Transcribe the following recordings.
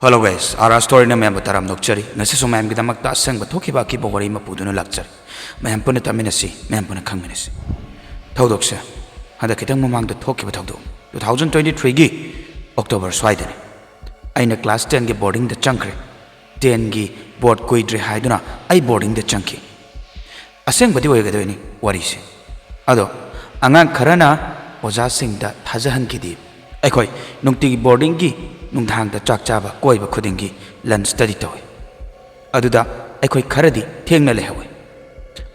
Hello guys, our story na member taram nokchari. Nasi so ma'am gidamak ta asang ba thoki ba ki bogari ma puduna lakchari. Ma'am puna taminasi, ma'am puna khangminasi. Thaudok se. Hada kitang mamang da thoki ba thaudok. 2023 gi October swaidani. Aina class 10 gi boarding da changkre. 10 gi board koidre haiduna ai boarding da changki. Asang badi oigadoini wari se. Ado angang kharana oja sing da thajahan ki di. Aikoi nungti boarding gi nungthang da chak chaba koi ba khudingi lunch study toy aduda aikoi kharadi thengna lehawe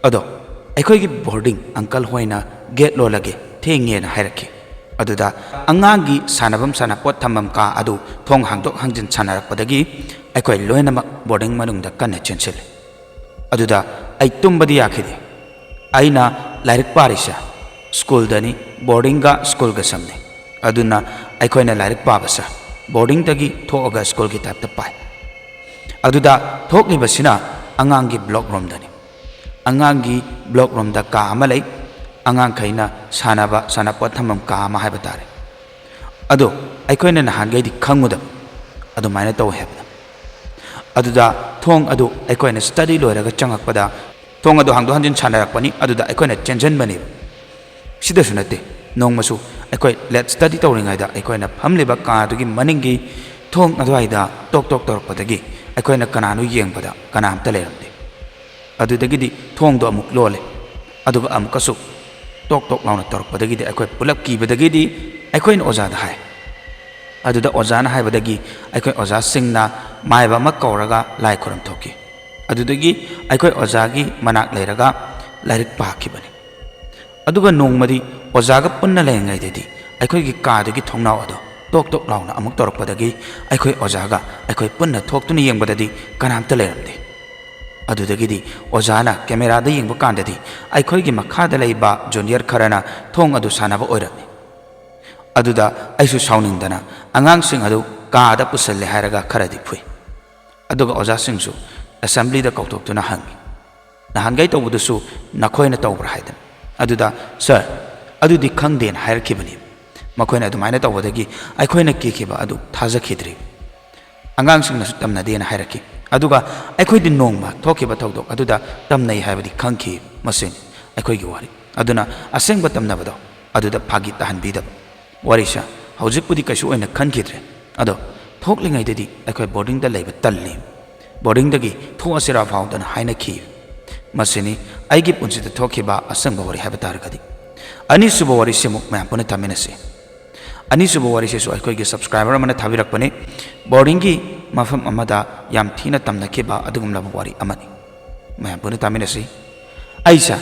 ado aikoi gi boarding uncle hoina gate lo lage thenge na hairaki aduda angangi sanabam sana pot thamam ka adu thong hangdok hangjin sanarak padagi aikoi loina boarding manung da kanna chenchel aduda ai tumbadi yakhide aina lairik parisa school dani boarding ga school ga samne aduna aikoi na lairik pabasa boarding tagi thoga school ki type ta pai aduda thokni basina angangi block room dani angangi block room da ka amalai angang khaina sana pathamam ka ma haiba tare ado aikoina na hangai di khanguda adu maina to hebna aduda thong adu aikoina study loiraga changakpada thong adu hangdo hanjin chanarakpani aduda aikoina chenjen bani sida sunate nongmasu aikoi let study tawringaida aikoina phamliba ka dugi maningi thong adwaida tok torpadagi aikoina kananu yengpada kanam ta leramde adudagidi thong do amuk lole aduga amkasu tok launa torpadagi de aikoi pulap kibadagidi aikoina oja da hai aduda oja na haibadagi aikoi oja singna maiba ma kauraga lai khoram thoki adudagi aikoi oja gi manak leiraga lairik pakibani aduga nongmadi ojaga punna lengai dedi aikoi gi ka dagi thongnaw ado tok launa amuk torpadagi aikoi ojaga aikoi punna thoktuni yengbadadi kanam ta leramde adudagidi ojana camera da yengba kandadi aikoi gi makhada leiba junior kharana thong adu sanaba oirami aduda aisu sauningdana angang sing adu ka da pusalle hairaga kharadi phui aduga oja singsu assembly da kautoktuna hangi nahangai tawbudusu nakhoina tawbra haidan aduda sir adudi khangden hairkibani makoina adumaina tawbadagi aikoina kikiba adu thajakhidri angang singna su tamna dena hairaki aduga aikoidi nongma thokiba thawdok aduda tamnai haibadi khangki masin aikoigi wari aduna asengba tamnabado aduda phagi tahanbidab warisha hojikpudi kaisu oina khankidre ado thoklingai dedi aikoi boarding da leiba talli boarding dagi thoasira faudana haina khi masini aigi punsida thokiba asengba wari habatargadi ani suba wari se muk ma'am puna taminase ani suba wari se so aikoi gi subscriber amana thabirakpani boarding gi mafam amada yam thina tamna ke ba adugum laba wari amani ma'am puna taminase aisa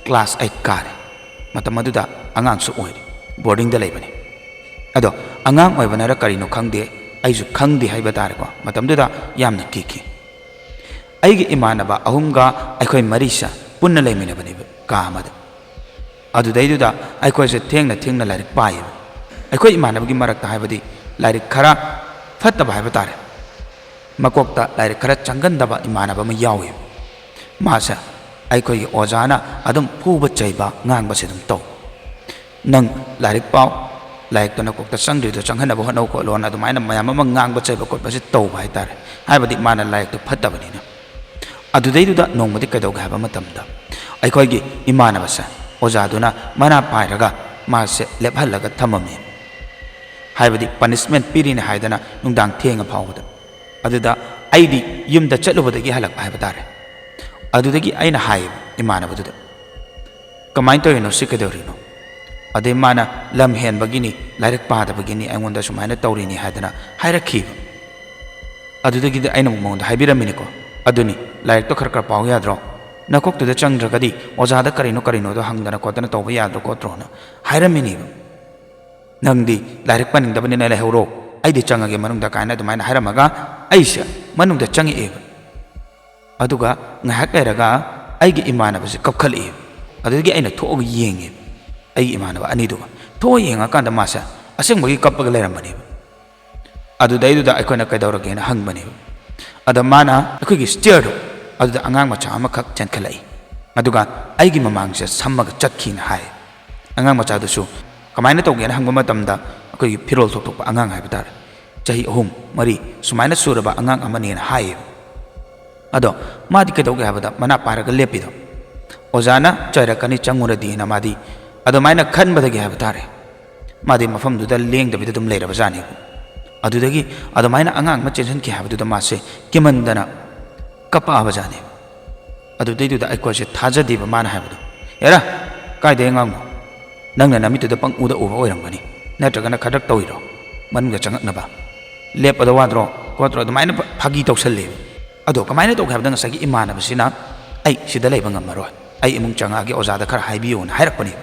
class 8 kare matamaduda angang su oi boarding da leibani ado angang oi banara karino khangde aisu khangde haiba tare ko matamduda yamna kiki aigi imanaba ahumga aikoi marisa punna leimina bani ka amada adudaiduda aikoise thengna lairik pai aikoi imanabagi marakta haibadi lairik khara fattaba haiba tare makokta lairik khara changandaba imanaba ma yawi masa aikoi ojana adum phuba chaiba ngangba se dum to nang lairik pau laik tona kokta sangri do changhanaba honau ko lon adumaina mayam ma ngangba chaiba ko basi to bai tare haibadi mana laik to fattabani na adudaiduda nongmadi kaidog haba matamda aikoi gi imanaba sa ojaduna mana pairaga mase lephalaga thamami haibadi punishment pirine haidana nungdang thenga phawda aduda aidi yumda chalubadagi halak haibadare adudagi aina hai imanabaduda kamain toino sikadorino ade mana lam hen bagini lairik pada bagini angonda sumaina tawrini haidana hairakhi adudagi aina monda haibiramini ko aduni lairik to khar paw yadro nakok tu changragadi ojada karino do hangdana kotana tawba yadro kotrona hairamini nangdi lairik paningdabani na lehuro aidi changage manungda kaina dumaina hairamaga aisha manungda changi e aduga ngahak leraga aigi imanaba se kapkhali adugi aina thoog yenge aigi imanaba ani duga tho yenga kanda masa asengmagi kappaga leramani adudaiduda aikoina kaidawrage na hangbani adamana akoigi steer aduda angang macha amakak chankhalai aduga aigi mamangse sammaga chatkina hai angang macha dusu kamaina tawge na hangba matamda akoi firol thok thok angang hai batar चाही अहुम मरी सुमाइना सूरबा अंगांग अमनेना हाय अदो मादी कदौगे हाबदा मना पारगा लेपिदो ओजाना चैरकनी चंगुरदीना मादी अदुमाइना खनबदगे हाब तारे मादी मफमदुदा लेंगदबिदा दुम लेरबजानी अदुदगी अदुमाइना अंगांग म चेंसन हाबदुदा मासे किमंदना कपाबजानी अदुदैदुदा अइकोसे थाजदीबा माना हाबदो एरा कायदे अंगांगो नंगना नमितुदा पंगुदा उबा ओइरंगनी नत्रगना खडक तौइरो मनगा चंगकनबा लेपदा वाद्रो कोत्रो अदुमाइना फागी तौसल्ले अदो कमाइना तौगे हाबदा ngसागी इमानबसिना आई सिदा लेबा ngमरोय आई इमुंग चंगागी ओजादा खरा हाइबियोना हाइरकपनी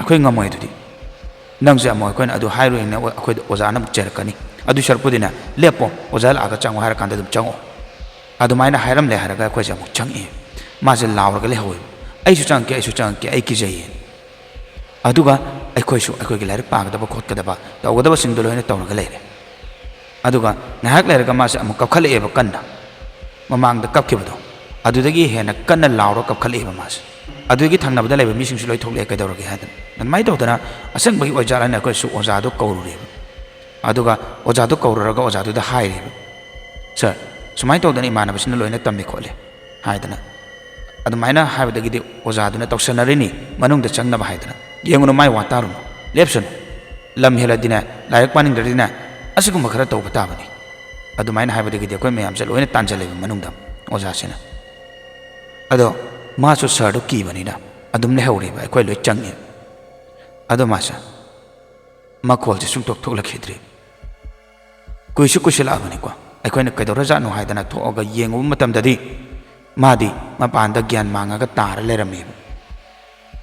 अखोय ngमोय दुदी नंगसे अमोय कोइन अदु हाइरोइना अखोय ओजाना चेरकनी अदु सरपुदिना लेपो ओजा लागा चंगो हाइर कांदा दुम चंगो अदुमाइना हाइरम ले हारगा अखोय जामु चंगी माजे लावरगा ले होय आइसु चंगके आई किजैये अदुगा अखोयसु अखोयगी लाइक पागदबा खोटकदबा तौगदबा सिंगदो लोइना तौरगा लेरे अदुगा नाहक लेरगा मासे अमु कपखलेबा कन्ना ममांगदा कपखिबदो अदुदगी हेना कन्ना लावरो कपखलेबा मासे अदुगी थंगनबदा लेबा मिसिंगसु लोइ थोकले कैदौरगे हादन ननमाइ तौदना असंगबगी ओजाराना अखोयसु ओजादो कौरुरेबा अदुगा ओजादो कौरुरगा ओजादुदा हाइरेबा सर सुमाइ तौदना इमानबसिना लोइना तम्मे खोले हाइदना अदुमाइना हाइबदगिदि ओजादुना तौसनरिनी मनुंगदा चंगनबा हाइदना येंगुनो माइ वातारुनो लेप्सन लम हेलदिना लाइक पानिंगददिना असिगुम खरा तौबा ताबनी अदुमाइना हाइबदगिदि अखोय मयामसे लोइना तांजलेबा मनुंगदा ओजासिना अदो मासु सरदो कीबनिना अदुम लेहौरेबा अखोय लोइ चंगे अदो मासा मखोलसे सुंथोक थोकलखिद्रे कुइसु कुशलाबनिको अखोयना कैदौरजानो हाइदना थोअगा येंगुब मतमददि मादी मपानदा ज्ञान मांगागा तारा लेरमेबा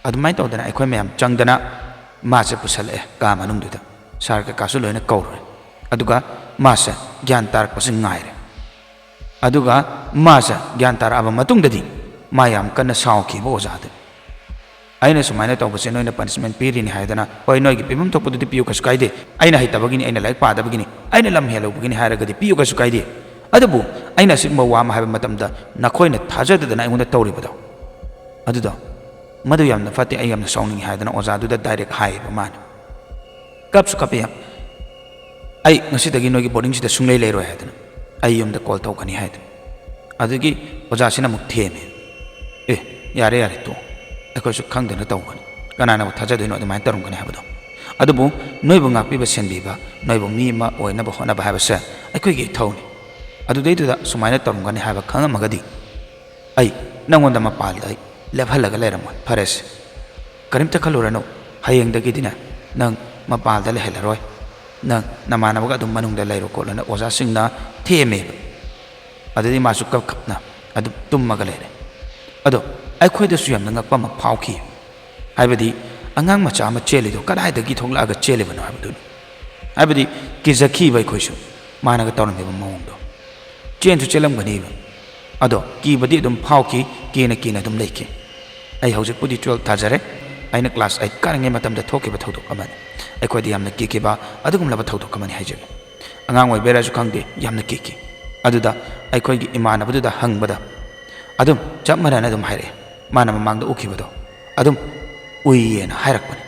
अदुमाइ तौदना अखोय मयाम चंगदना मासे पुसले का मनुंगदुदा सार का कासु लोइना कौरे अदुगा मासे ज्ञान तारकपसे ngaire अदुगा मासे ज्ञान तारबा मतुंगददी मायाम कन्ना साउखिबा ओजादे आइना सुमाइना तौबसे नोइना पनिशमेंट पीरिनि हाइदना होय नोइगी पिबम थोकपदुदि पियु कसु काइदे आइना हैतबगिनि आइना लाइक पादबगिनि आइना लम हेलौबगिनि हारगदि पियु कसु काइदे अदबु आइना सिगमा वाम हाइबा मतमदा नखोइना थाजददना आइंगोंदा तौरिबदो अदुदो मधु यामना फते आई यामना सौनिंग हाइदना ओजादुदा डायरेक्ट हाइबा माना कपसु कपे याम आई ngsidagi nogi boarding sida sunglei leiroi haidana I yumda call tawkani haidana adugi ojasina muk theme yare yare to akoisu khangdana tawgani kanana thajadoino adumai tarungani habado adubu noibu ngakpi ba senbi ba noibu mi ma oina ba hona ba habasa akoigi thawni adudaiduda sumaina tarungani haba khangamagadi ai nangonda ma palda lephalaga leramon fares karimta khalurano hayengdagidina nang ma palda lehelaroi nang namanabaga adum manungda leiro kolana oza singna theme adudi masu kap khapna adu tummaga lere ado akhoi da suyam nang pa ma phauki haibadi angang macha ma cheli do kadai da gi thongla ga cheli bano habdu haibadi ki zakhi bai khoisu managa tawne ba mawong do chen su chelam gani ba ado ki badi dum phauki kina dum leike ai hojik pudi 12 thajare aina class 8 karange matam da thoke ba thodok amani akhoi yamna kiki ba adugum laba thodok amani haije angang oi bera ju khangde yamna kiki aduda akhoi gi imana buda hangbada adum chamara na dum haire mana mamang da ukibado adum uiyena hairakpani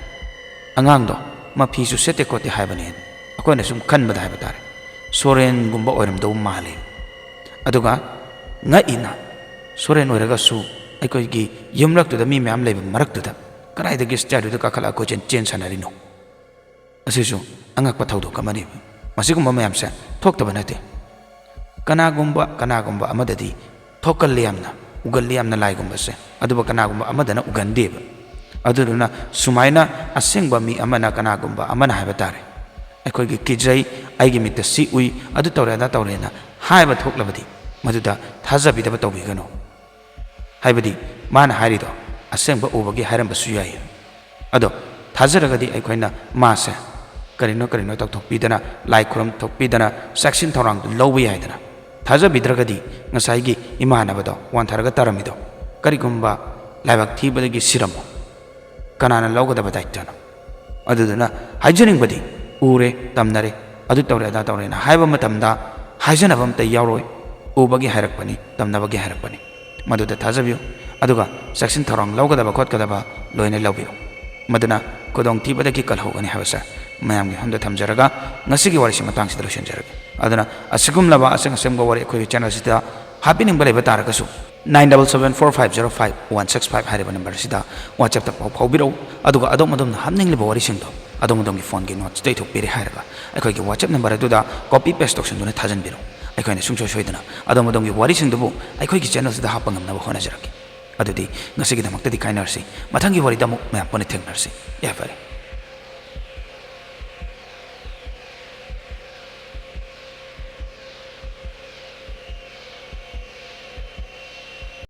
angang do ma phisu sete kote haibani akhoi na sum khan bada haiba tare soren gumba oiram do male aduga nga ina soren oiraga su akhoi gi yumlak to da mi myam leba marak to da karai da gis chadu da kakhala ko chen sanari no asisu angak pa thaudo kamani masigumba mayam sa thokta banate kanagumba amadadi thokal liamna ugal liamna laigumba se aduba kanagumba amadana ugandeba aduruna sumaina asengba mi amana kanagumba amana haiba tare akhoi gi kijai aigi mitta si ui adu tawrena haiba thoklabadi maduda thajabi da tawbigano haibadi mana hairido asengba ubagi hairamba suyai ado thajaragadi aikoina masa karino tokpidana lai khuram thokpidana section thorang lowbi haidana thajabidragadi ngasai gi imana bado wan tharaga taramido karigumba laibak thibadagi siramo kanana lawgada badaitana aduduna haijaning badi ure tamnare adu tawre na haiba matamda haijanabam ta yawroi ubagi hairakpani tamnabagi hairakpani maduda thajabiyo aduga section thorang lawgada ba khotkada ba loine lawbiyo madana kodong thibadagi kalhogani habasa ꯃꯌꯥꯝꯒꯤ ꯍꯝꯗ ꯊꯝꯖꯔꯒ ꯉꯁꯤꯒꯤ ꯋꯥꯔꯤꯁꯤ ꯃꯇꯥꯡꯁꯤꯗ ꯂꯣꯏꯁꯤꯟꯖꯔꯒꯦ ꯑꯗꯨꯅ ꯑꯁꯤꯒꯨꯝꯂꯕ ꯑꯁꯪ ꯑꯁꯪꯕ ꯋꯥꯔꯤ ꯑꯩꯈꯣꯏꯒꯤ ꯆꯦꯅꯦꯜꯁꯤꯗ ꯍꯥꯞꯄꯤꯅꯤꯡꯕ ꯂꯩꯕ ꯇꯥꯔꯒꯁꯨ 9774505165 ꯍꯥꯏꯔꯤꯕ ꯅꯝꯕꯔꯁꯤꯗ WhatsAppꯇ ꯄꯥꯎ ꯐꯥꯎꯕꯤꯔꯛꯎ ꯑꯗꯨꯒ ꯑꯗꯣꯝꯅ ꯍꯥꯞꯅꯤꯡꯂꯤꯕ ꯋꯥꯔꯤꯁꯤꯡꯗꯣ ꯑꯗꯣꯝꯒꯤ ꯐꯣꯟꯒꯤ ꯅꯣꯠꯁꯇ ꯏꯊꯣꯛꯄꯤꯔꯦ ꯍꯥꯏꯔꯒ ꯑꯩꯈꯣꯏꯒꯤ WhatsApp ꯅꯝꯕꯔ ꯑꯗꯨꯗ ꯀꯣꯄꯤ ꯄꯦꯁ ꯇꯧꯁꯤꯟꯗꯨꯅ ꯊꯥꯖꯤꯟꯕꯤꯔꯛꯎ ꯑꯩꯈꯣꯏꯅ ꯁꯨꯡꯁꯣꯏ ꯁꯣꯏꯗꯅ ꯑꯗꯣꯝꯒꯤ ꯋꯥꯔꯤꯁꯤꯡꯗꯨꯕꯨ ꯑꯩꯈꯣꯏꯒꯤ ꯆꯦꯅꯦꯜꯁꯤꯗ ꯍꯥꯞꯄ ꯉꯝꯅꯕ ꯍꯣꯠꯅꯖꯔꯛꯀꯦ ꯑꯗꯨꯗꯤ ꯉꯁꯤꯒꯤꯗꯃꯛꯇꯗꯤ ꯀꯥꯏꯅꯔꯁꯤ ꯃꯊꯪꯒꯤ ꯋꯥꯔꯤꯗ ꯑꯃꯨꯛ ꯃꯌꯥꯝ ꯄꯨꯟꯅ ꯊꯦꯡꯅꯔꯁꯤ ꯌꯥꯏꯐꯔꯦ